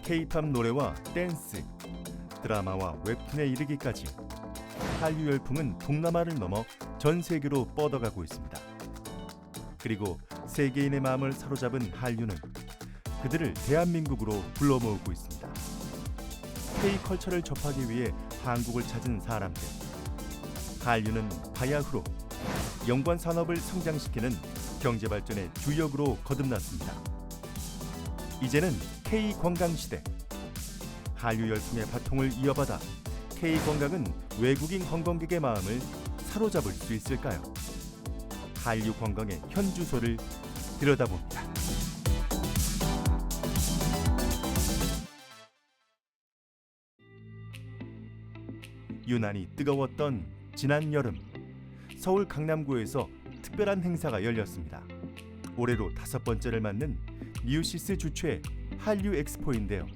K-팝 노래와 댄스, 드라마와 웹툰에 이르기까지 한류 열풍은 동남아를 넘어 전 세계로 뻗어가고 있습니다. 그리고 세계인의 마음을 사로잡은 한류는 그들을 대한민국으로 불러 모으고 있습니다. K-컬처를 접하기 위해 한국을 찾은 사람들. 한류는 바야흐로 연관 산업을 성장시키는 경제 발전의 주역으로 거듭났습니다. 이제는 K-관광 시대. 한류 열풍의 바통을 이어받아 K-관광은 외국인 관광객의 마음을 사로잡을 수 있을까요? 한류 관광의 현주소를 들여다봅니다. 유난히 뜨거웠던 지난 여름, 서울 강남구에서 특별한 행사가 열렸습니다. 올해로 5번째를 맞는 뉴시스 주최 한류 엑스포인데요.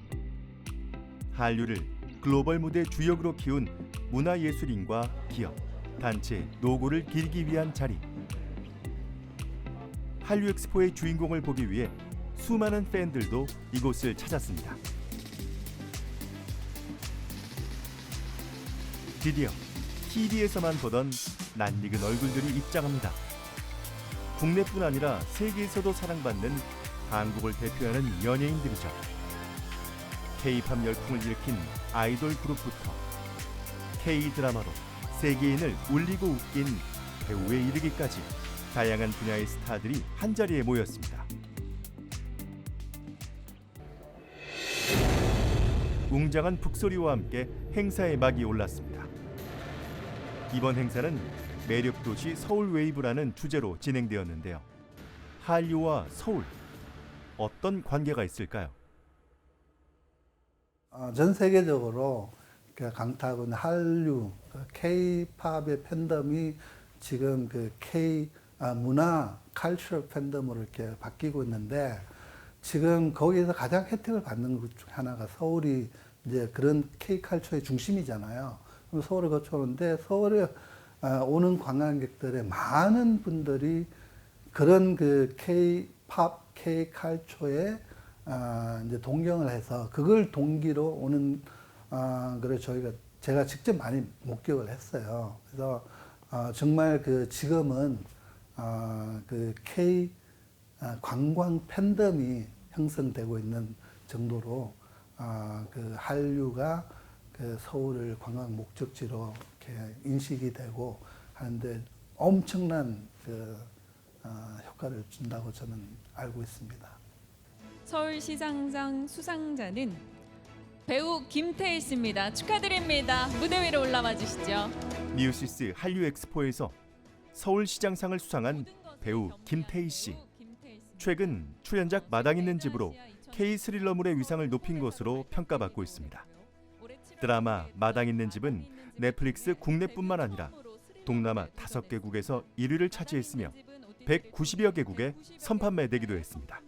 한류를 글로벌 무대 주역으로 키운 문화예술인과 기업, 단체, 노고를 기리기 위한 자리. 한류 엑스포의 주인공을 보기 위해 수많은 팬들도 이곳을 찾았습니다. 드디어 TV에서만 보던 낯익은 얼굴들이 입장합니다. 국내뿐 아니라 세계에서도 사랑받는 한국을 대표하는 연예인들이죠. K-팝 열풍을 일으킨 아이돌 그룹부터 K-드라마로 세계인을 울리고 웃긴 배우에 이르기까지 다양한 분야의 스타들이 한자리에 모였습니다. 웅장한 북소리와 함께 행사의 막이 올랐습니다. 이번 행사는 매력도시 서울웨이브라는 주제로 진행되었는데요. 한류와 서울, 어떤 관계가 있을까요? 전 세계적으로 강타하고 한류, K-팝의 팬덤이 지금 K 문화, 컬처럴 팬덤으로 이렇게 바뀌고 있는데, 지금 거기에서 가장 혜택을 받는 것 중 하나가 서울이 이제 그런 K-컬처의 중심이잖아요. 그럼 서울을 거쳐오는데 서울에 오는 관광객들의 많은 분들이 그런 K-팝, K-컬처에 이제 동경을 해서 그걸 동기로 오는 그래 제가 직접 많이 목격을 했어요. 그래서 정말 지금은 K 관광 팬덤이 형성되고 있는 정도로 한류가 서울을 관광 목적지로 이렇게 인식이 되고 하는데 엄청난 효과를 준다고 저는 알고 있습니다. 서울시장상 수상자는 배우 김태희 씨입니다. 축하드립니다. 무대 위로 올라와 주시죠. 뉴시스 한류 엑스포에서 서울시장상을 수상한 배우 김태희 씨. 최근 출연작 마당 있는 집으로 K-스릴러물의 위상을 높인 것으로 평가받고 있습니다. 드라마 마당 있는 집은 넷플릭스 국내뿐만 아니라 동남아 5개국에서 1위를 차지했으며 190여 개국에 선판매되기도 했습니다.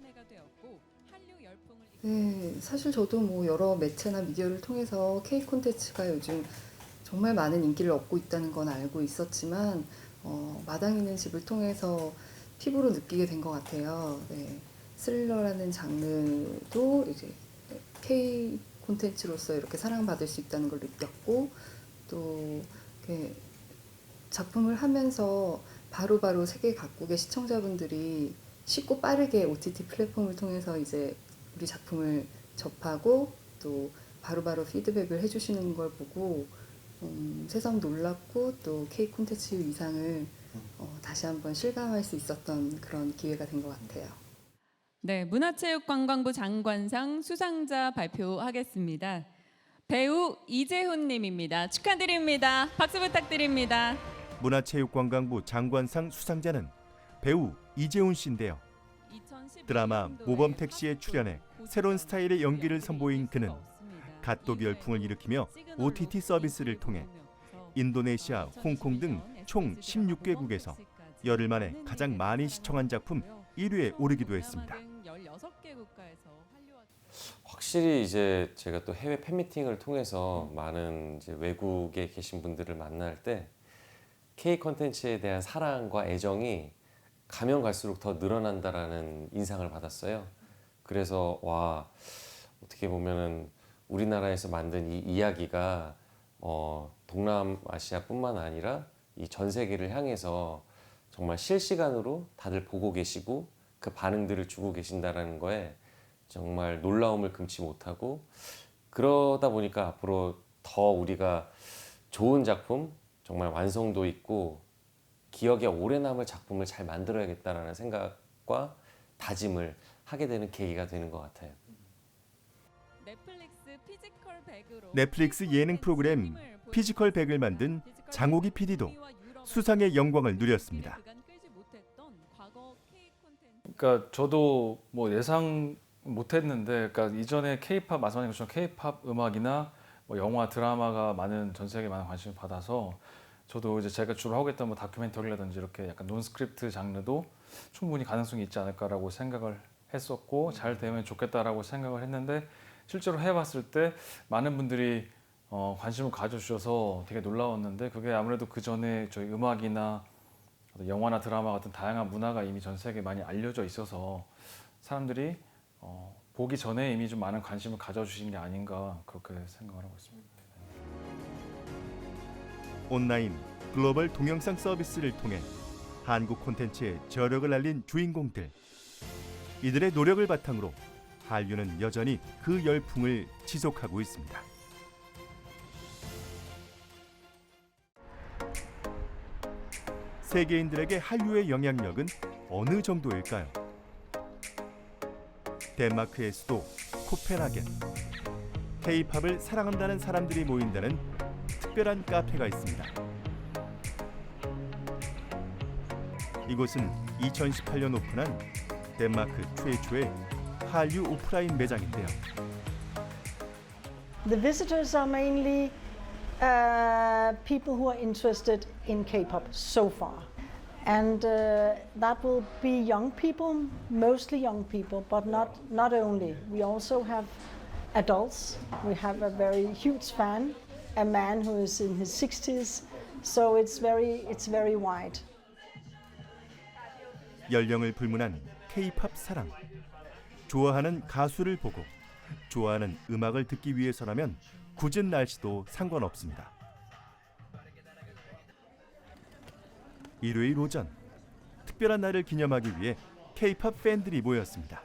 네, 사실 저도 여러 매체나 미디어를 통해서 K 콘텐츠가 요즘 정말 많은 인기를 얻고 있다는 건 알고 있었지만 마당 있는 집을 통해서 피부로 느끼게 된 것 같아요. 네, 스릴러라는 장르도 이제 K 콘텐츠로서 이렇게 사랑받을 수 있다는 걸 느꼈고, 또 작품을 하면서 바로바로 세계 각국의 시청자분들이 쉽고 빠르게 OTT 플랫폼을 통해서 이제 우리 작품을 접하고 또 바로바로 피드백을 해주시는 걸 보고 새삼 놀랍고 또 K 콘텐츠의 위상을 다시 한번 실감할 수 있었던 그런 기회가 된 것 같아요. 네, 문화체육관광부 장관상 수상자 발표하겠습니다. 배우 이재훈 님입니다. 축하드립니다. 박수 부탁드립니다. 문화체육관광부 장관상 수상자는 배우 이재훈 씨인데요. 드라마 모범택시에 출연해 새로운 스타일의 연기를 선보인 그는 갓도비 열풍을 일으키며 OTT 서비스를 통해 인도네시아, 홍콩 등 총 16개국에서 열흘 만에 가장 많이 시청한 작품 1위에 오르기도 했습니다. 확실히 이제 제가 또 해외 팬미팅을 통해서 많은 이제 외국에 계신 분들을 만날 때 K 콘텐츠에 대한 사랑과 애정이 가면 갈수록 더 늘어난다라는 인상을 받았어요. 그래서 어떻게 보면은 우리나라에서 만든 이 이야기가 동남아시아뿐만 아니라 이 전 세계를 향해서 정말 실시간으로 다들 보고 계시고 그 반응들을 주고 계신다라는 거에 정말 놀라움을 금치 못하고, 그러다 보니까 앞으로 더 우리가 좋은 작품, 정말 완성도 있고 기억에 오래 남을 작품을 잘 만들어야겠다라는 생각과 다짐을 하게 되는 계기가 되는 것 같아요. 넷플릭스 예능 프로그램 피지컬 100을 만든 장호기 PD도 수상의 영광을 누렸습니다. 그러니까 저도 뭐 예상 못했는데, 그러니까 이전에 K-팝 말씀하신 것처럼 K-팝 음악이나 뭐 영화, 드라마가 전 세계 많은 관심을 받아서 저도 이제 제가 주로 하고 있던 뭐 다큐멘터리라든지 이렇게 약간 논스크립트 장르도 충분히 가능성이 있지 않을까라고 생각을 했었고, 잘 되면 좋겠다라고 생각을 했는데, 실제로 해봤을 때 많은 분들이 관심을 가져주셔서 되게 놀라웠는데, 그게 아무래도 그 전에 저희 음악이나 영화나 드라마 같은 다양한 문화가 이미 전 세계에 많이 알려져 있어서 사람들이 보기 전에 이미 좀 많은 관심을 가져주신 게 아닌가, 그렇게 생각을 하고 있습니다. 온라인 글로벌 동영상 서비스를 통해 한국 콘텐츠의 저력을 알린 주인공들. 이들의 노력을 바탕으로 한류는 여전히 그 열풍을 지속하고 있습니다. 세계인들에게 한류의 영향력은 어느 정도일까요? 덴마크의 수도 코펜하겐. K-팝을 사랑한다는 사람들이 모인다는 특별한 카페가 있습니다. 이곳은 2018년 오픈한 덴마크 최초의 한류 오프라인 매장인데요. The visitors are mainly people who are interested in K-pop so far. And that will be young people, mostly young people, but not only. We also have adults. We have a very huge fan, a man who is in his 60s. So it's very wide. 연령을 불문한 K-팝 사랑. 좋아하는 가수를 보고 좋아하는 음악을 듣기 위해서라면 굳은 날씨도 상관없습니다. 일요일 오전, 특별한 날을 기념하기 위해 K-팝 팬들이 모였습니다.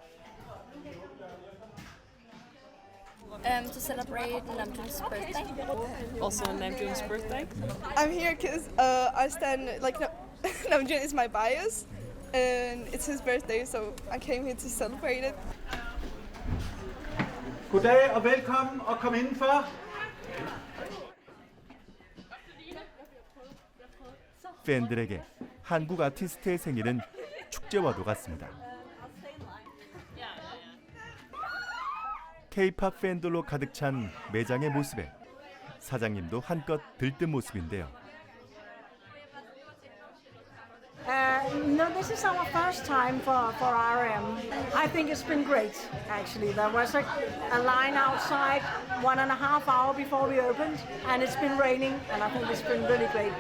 To celebrate Namjoon's birthday. Also on Namjoon's birthday. I'm here because I stand like Namjoon is my bias, and it's his birthday, so I came here to celebrate it. Goddag og velkommen og kom indenfor. 팬들에게 한국 아티스트의 생일은 축제와도 같습니다. K-팝 팬들로 가득 찬 매장의 모습에 사장님도 한껏 들뜬 모습인데요. No, this is our first time for RM. I think it's been great, actually. There was a line outside 1.5 hours before we opened, and it's been raining, and I think it's been really great.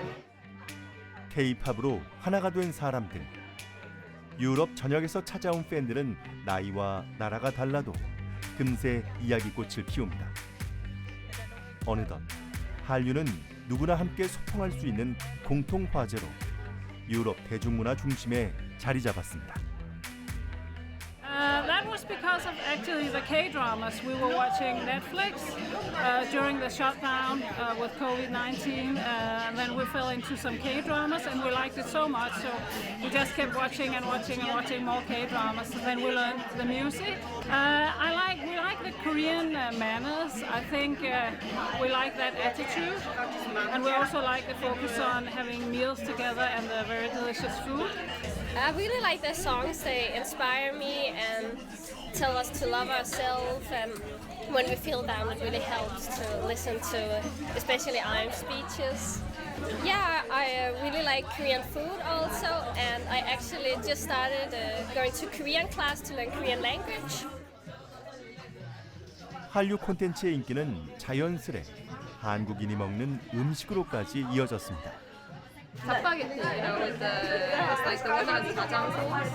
K-팝으로 하나가 된 사람들. 유럽 전역에서 찾아온 팬들은 나이와 나라가 달라도 금세 이야기꽃을 피웁니다. 어느덧 한류는 누구나 함께 소통할 수 있는 공통 화제로 유럽 대중문화 중심에 자리 잡았습니다. That was because of actually the K-dramas. We were watching Netflix during the shutdown with COVID-19, and then we fell into some K-dramas, and we liked it so much, so we just kept watching and watching and watching more K-dramas. And then we learned the music. We like the Korean manners. I think we like that attitude, and we also like the focus on having meals together and the very delicious food. I really like their songs. They inspire me and tell us to love ourselves. And when we feel down, it really helps to listen to, especially IM's speeches. Yeah, I really like Korean food also, and I actually just started going to Korean class to learn Korean language. 한류 콘텐츠의 인기는 자연스레 한국인이 먹는 음식으로까지 이어졌습니다. Spaghetti, with it's like the one that's jjajang sauce.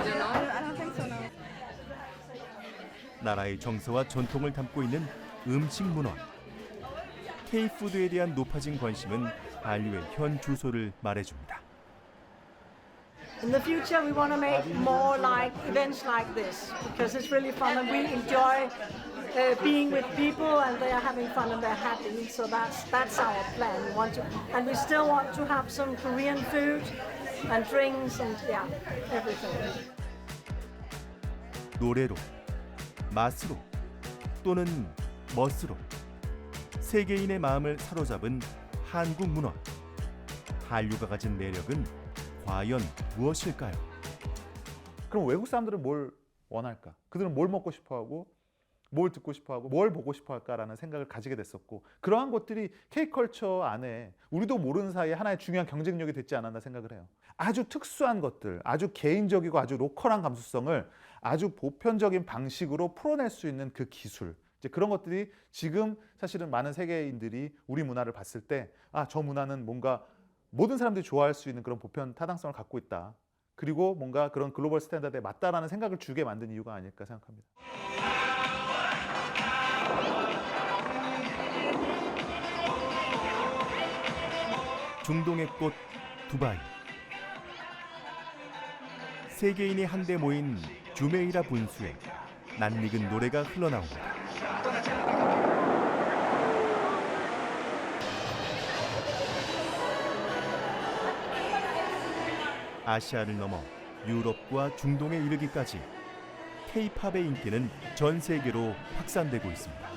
You know? I don't think so, no. 나라의 정서와 전통을 담고 있는 음식 문화. K-푸드에 대한 높아진 관심은 한류의 현 주소를 말해줍니다. In the future, we want to make more like events like this because it's really fun and we enjoy being with people and they are having fun and they're happy. So that's our plan. We want to, and we still want to have some Korean food and drinks and everything. 노래로, 맛으로, 또는 멋으로 세계인의 마음을 사로잡은 한국 문화. 한류가 가진 매력은 과연 무엇일까요? 그럼 외국 사람들은 뭘 원할까? 그들은 뭘 먹고 싶어하고 뭘 듣고 싶어하고 뭘 보고 싶어할까라는 생각을 가지게 됐었고, 그러한 것들이 K컬처 안에 우리도 모르는 사이에 하나의 중요한 경쟁력이 됐지 않았나 생각을 해요. 아주 특수한 것들, 아주 개인적이고 아주 로컬한 감수성을 아주 보편적인 방식으로 풀어낼 수 있는 그 기술, 이제 그런 것들이 지금 사실은 많은 세계인들이 우리 문화를 봤을 때 저 문화는 뭔가 모든 사람들이 좋아할 수 있는 그런 보편 타당성을 갖고 있다. 그리고 뭔가 그런 글로벌 스탠다드에 맞다라는 생각을 주게 만든 이유가 아닐까 생각합니다. 중동의 꽃 두바이. 세계인이 한데 모인 주메이라 분수에 낯익은 노래가 흘러나옵니다. 아시아를 넘어 유럽과 중동에 이르기까지 K-팝의 인기는 전 세계로 확산되고 있습니다.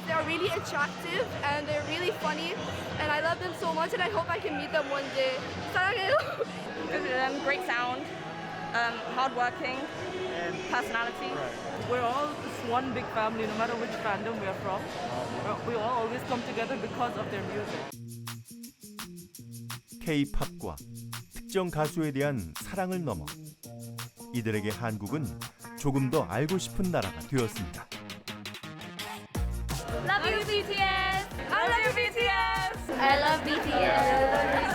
They're really attractive and they're really funny and I love them so much and I hope I can meet them one day. 사랑해요. Because of them, great sound, hardworking, personality. We're all just one big family, no matter which fandom we are from. We all always come together because of their music. K-팝과 특정 가수에 대한 사랑을 넘어 이들에게 한국은 조금 더 알고 싶은 나라가 되었습니다. Love you, BTS! I love you, BTS! I love BTS!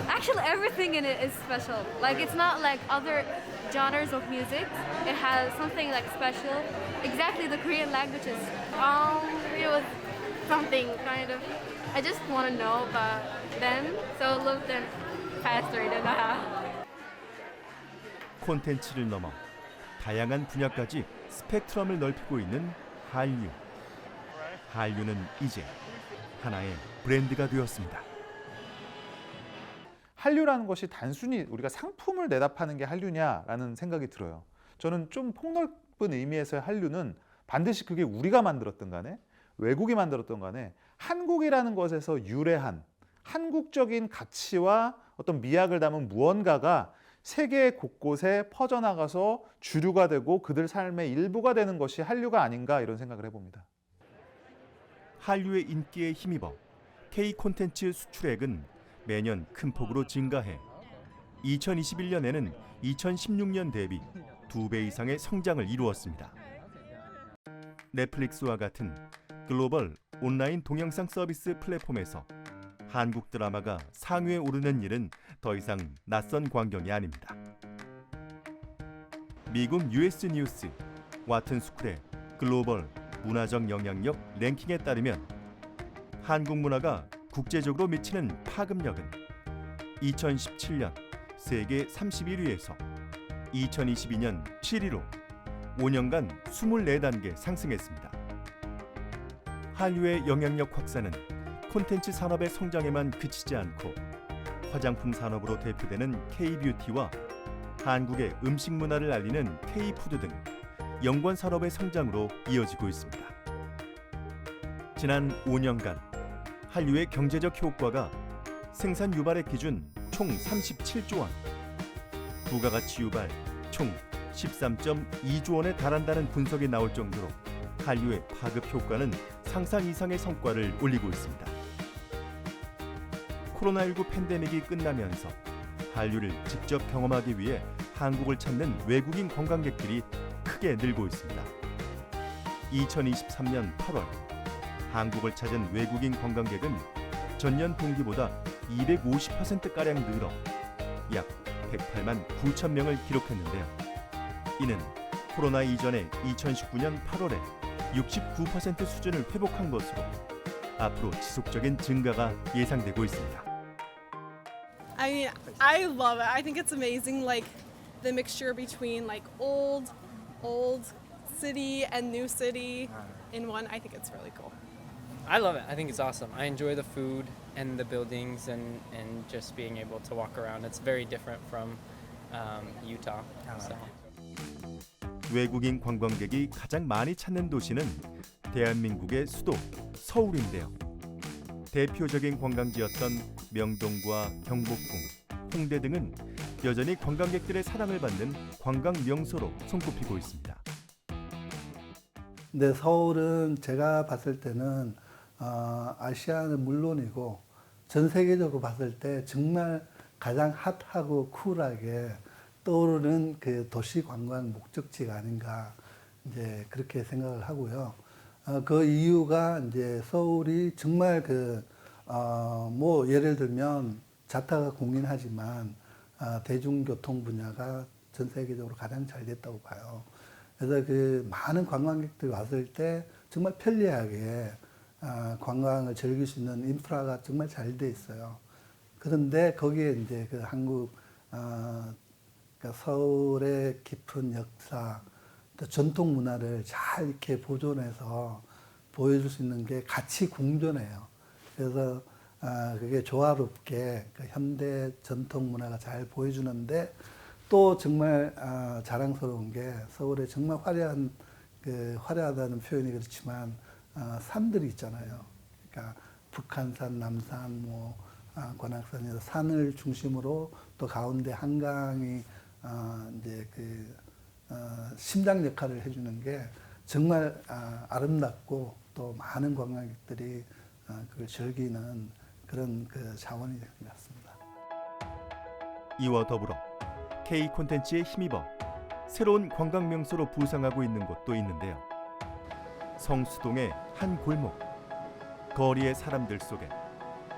Actually, everything in it is special. Like, it's not like other genres of music. It has something like special. Exactly the Korean languages. It was something kind of. I just want to know about them, so look them faster than that. 콘텐츠를 넘어 다양한 분야까지 스펙트럼을 넓히고 있는 한류. 한류는 이제 하나의 브랜드가 되었습니다. 한류라는 것이 단순히 우리가 상품을 내다 파는 게 한류냐라는 생각이 들어요. 저는 좀 폭넓은 의미에서의 한류는 반드시 그게 우리가 만들었던 간에 외국이 만들었던 간에 한국이라는 것에서 유래한 한국적인 가치와 어떤 미학을 담은 무언가가 세계 곳곳에 퍼져나가서 주류가 되고 그들 삶의 일부가 되는 것이 한류가 아닌가, 이런 생각을 해봅니다. 한류의 인기에 힘입어 K 콘텐츠 수출액은 매년 큰 폭으로 증가해 2021년에는 2016년 대비 2배 이상의 성장을 이루었습니다. 넷플릭스와 같은 글로벌 온라인 동영상 서비스 플랫폼에서 한국 드라마가 상위에 오르는 일은 더 이상 낯선 광경이 아닙니다. 미국 US 뉴스 와튼 스쿨의 글로벌 문화적 영향력 랭킹에 따르면 한국 문화가 국제적으로 미치는 파급력은 2017년 세계 31위에서 2022년 7위로 5년간 24단계 상승했습니다. 한류의 영향력 확산은 콘텐츠 산업의 성장에만 그치지 않고 화장품 산업으로 대표되는 K-뷰티와 한국의 음식 문화를 알리는 K-푸드 등 연관 산업의 성장으로 이어지고 있습니다. 지난 5년간 한류의 경제적 효과가 생산 유발액 기준 총 37조 원, 부가가치 유발 총 13.2조 원에 달한다는 분석이 나올 정도로 한류의 파급 효과는 상상 이상의 성과를 올리고 있습니다. 코로나19 팬데믹이 끝나면서 한류를 직접 경험하기 위해 한국을 찾는 외국인 관광객들이 크게 늘고 있습니다. 2023년 8월 한국을 찾은 외국인 관광객은 전년 동기보다 250%가량 늘어 약 108만 9천 명을 기록했는데요. 이는 코로나 이전의 2019년 8월에 69% 수준을 회복한 것으로 앞으로 지속적인 증가가 예상되고 있습니다. I mean, I love it. I think it's amazing, like the mixture between like old city and new city in one. I think it's really cool. I love it. I think it's awesome. I enjoy the food and the buildings and just being able to walk around. It's very different from Utah. So. 외국인 관광객이 가장 많이 찾는 도시는 대한민국의 수도 서울인데요. 대표적인 관광지였던 명동과 경복궁, 홍대 등은 여전히 관광객들의 사랑을 받는 관광 명소로 손꼽히고 있습니다. 근데 서울은 제가 봤을 때는 아시아는 물론이고 전 세계적으로 봤을 때 정말 가장 핫하고 쿨하게 떠오르는 그 도시 관광 목적지가 아닌가 이제 그렇게 생각을 하고요. 그 이유가 이제 서울이 정말 뭐 예를 들면 자타가 공인하지만 대중교통 분야가 전 세계적으로 가장 잘 됐다고 봐요. 그래서 그 많은 관광객들이 왔을 때 정말 편리하게 관광을 즐길 수 있는 인프라가 정말 잘 돼 있어요. 그런데 거기에 이제 그 한국 그러니까 서울의 깊은 역사, 또 전통 문화를 잘 이렇게 보존해서 보여줄 수 있는 게 같이 공존해요. 그래서 그게 조화롭게 그 현대 전통 문화가 잘 보여주는데 또 정말 자랑스러운 게 서울에 정말 화려하다는 표현이 그렇지만 산들이 있잖아요. 그러니까 북한산, 남산, 뭐 관악산에서 산을 중심으로 또 가운데 한강이 이제 심장 역할을 해주는 게 정말 아름답고 또 많은 관광객들이 그걸 즐기는 그런 자원이 된 것 같습니다. 이와 더불어 K 콘텐츠에 힘입어 새로운 관광 명소로 부상하고 있는 곳도 있는데요. 성수동의 한 골목, 거리의 사람들 속에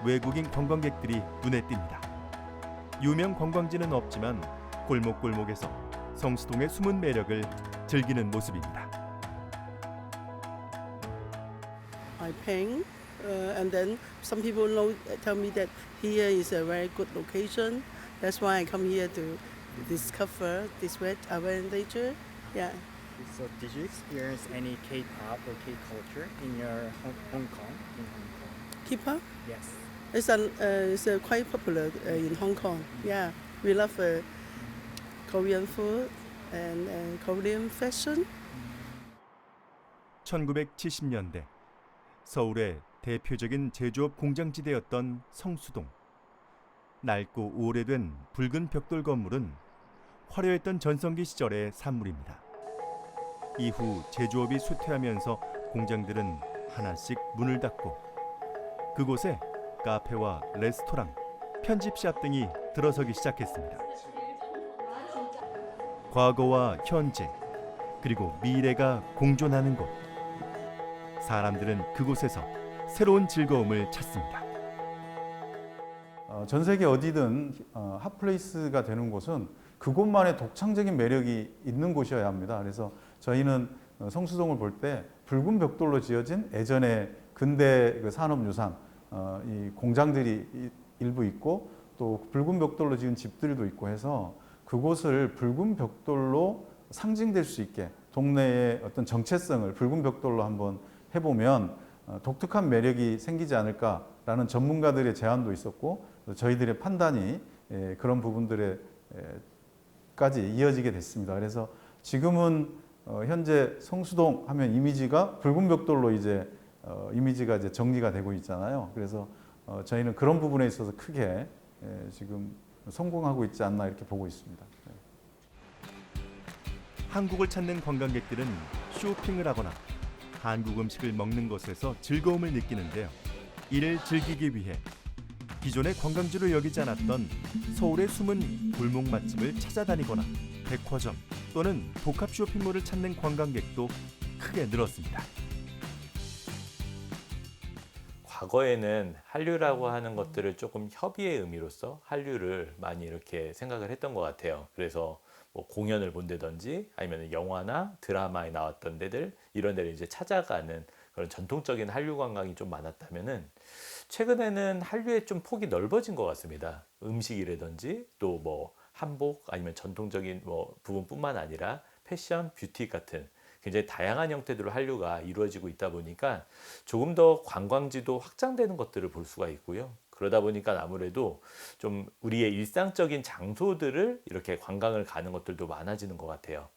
외국인 관광객들이 눈에 띕니다. 유명 관광지는 없지만 골목골목에서 성수동의 숨은 매력을 즐기는 모습입니다. I paint, and then some people tell me that here is a very good location. That's why I come here to discover this adventure. Yeah. So, did you experience any K-pop or K-culture in your Hong Kong? K-pop? Yes. It's quite popular in Hong Kong. Yeah, we love Korean food and Korean fashion. 1970년대 서울의 대표적인 제조업 공장지대였던 성수동. 낡고 오래된 붉은 벽돌 건물은 화려했던 전성기 시절의 산물입니다. 이후 제조업이 쇠퇴하면서 공장들은 하나씩 문을 닫고 그곳에 카페와 레스토랑, 편집샵 등이 들어서기 시작했습니다. 과거와 현재, 그리고 미래가 공존하는 곳. 사람들은 그곳에서 새로운 즐거움을 찾습니다. 전 세계 어디든 핫플레이스가 되는 곳은 그곳만의 독창적인 매력이 있는 곳이어야 합니다. 그래서 저희는 성수동을 볼 때 붉은 벽돌로 지어진 예전의 근대 산업 유산, 이 공장들이 일부 있고 또 붉은 벽돌로 지은 집들도 있고 해서 그곳을 붉은 벽돌로 상징될 수 있게 동네의 어떤 정체성을 붉은 벽돌로 한번 해보면 독특한 매력이 생기지 않을까라는 전문가들의 제안도 있었고 저희들의 판단이 그런 부분들에까지 이어지게 됐습니다. 그래서 지금은 현재 성수동 하면 이미지가 붉은 벽돌로 이미지가 이제 정리가 되고 있잖아요. 그래서 저희는 그런 부분에 있어서 크게 지금 성공하고 있지 않나 이렇게 보고 있습니다. 한국을 찾는 관광객들은 쇼핑을 하거나 한국 음식을 먹는 것에서 즐거움을 느끼는데요. 이를 즐기기 위해 기존의 관광지로 여기지 않았던 서울의 숨은 골목 맛집을 찾아다니거나 백화점 또는 복합 쇼핑몰을 찾는 관광객도 크게 늘었습니다. 과거에는 한류라고 하는 것들을 조금 협의의 의미로서 한류를 많이 이렇게 생각을 했던 것 같아요. 그래서 뭐 공연을 본다든지 아니면 영화나 드라마에 나왔던 데들 이런 데를 이제 찾아가는 그런 전통적인 한류 관광이 좀 많았다면은 최근에는 한류의 좀 폭이 넓어진 것 같습니다. 음식이라든지 또 뭐 한복 아니면 전통적인 뭐 부분뿐만 아니라 패션, 뷰티 같은 굉장히 다양한 형태들로 한류가 이루어지고 있다 보니까 조금 더 관광지도 확장되는 것들을 볼 수가 있고요. 그러다 보니까 아무래도 좀 우리의 일상적인 장소들을 이렇게 관광을 가는 것들도 많아지는 것 같아요.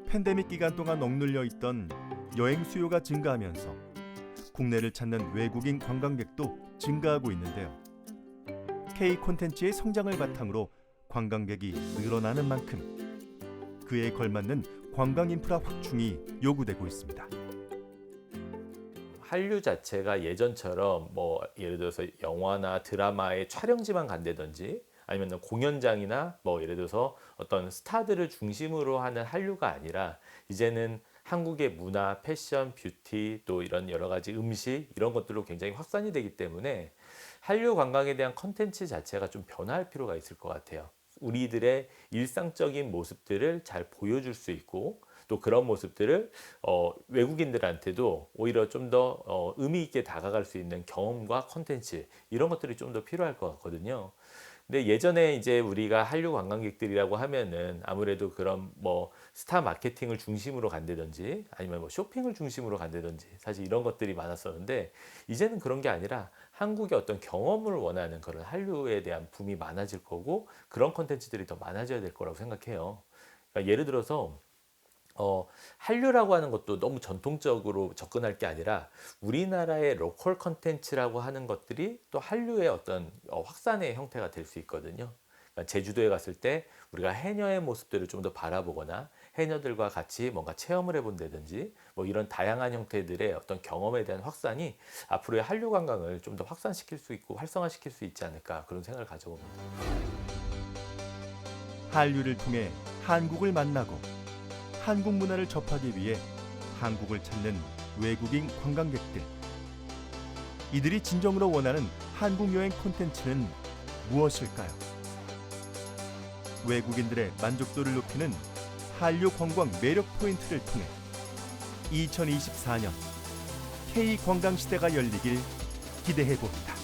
팬데믹 기간 동안 억눌려 있던 여행 수요가 증가하면서 국내를 찾는 외국인 관광객도 증가하고 있는데요. K 콘텐츠의 성장을 바탕으로 관광객이 늘어나는 만큼 그에 걸맞는 관광 인프라 확충이 요구되고 있습니다. 한류 자체가 예전처럼 뭐 예를 들어서 영화나 드라마의 촬영지만 간다든지 아니면 공연장이나 뭐 예를 들어서 어떤 스타들을 중심으로 하는 한류가 아니라 이제는 한국의 문화, 패션, 뷰티 또 이런 여러 가지 음식 이런 것들로 굉장히 확산이 되기 때문에 한류 관광에 대한 컨텐츠 자체가 좀 변화할 필요가 있을 것 같아요. 우리들의 일상적인 모습들을 잘 보여줄 수 있고 또 그런 모습들을 외국인들한테도 오히려 좀 더 의미 있게 다가갈 수 있는 경험과 컨텐츠 이런 것들이 좀 더 필요할 것 같거든요. 근데 예전에 이제 우리가 한류 관광객들이라고 하면은 아무래도 그런 뭐 스타 마케팅을 중심으로 간다든지 아니면 뭐 쇼핑을 중심으로 간다든지 사실 이런 것들이 많았었는데 이제는 그런 게 아니라 한국의 어떤 경험을 원하는 그런 한류에 대한 붐이 많아질 거고 그런 컨텐츠들이 더 많아져야 될 거라고 생각해요. 그러니까 예를 들어서 한류라고 하는 것도 너무 전통적으로 접근할 게 아니라 우리나라의 로컬 컨텐츠라고 하는 것들이 또 한류의 어떤 확산의 형태가 될 수 있거든요. 그러니까 제주도에 갔을 때 우리가 해녀의 모습들을 좀 더 바라보거나 해녀들과 같이 뭔가 체험을 해본다든지 뭐 이런 다양한 형태들의 어떤 경험에 대한 확산이 앞으로의 한류 관광을 좀 더 확산시킬 수 있고 활성화시킬 수 있지 않을까 그런 생각을 가져봅니다. 한류를 통해 한국을 만나고 한국 문화를 접하기 위해 한국을 찾는 외국인 관광객들. 이들이 진정으로 원하는 한국 여행 콘텐츠는 무엇일까요? 외국인들의 만족도를 높이는 한류 관광 매력 포인트를 통해 2024년 K 관광 시대가 열리길 기대해 봅니다.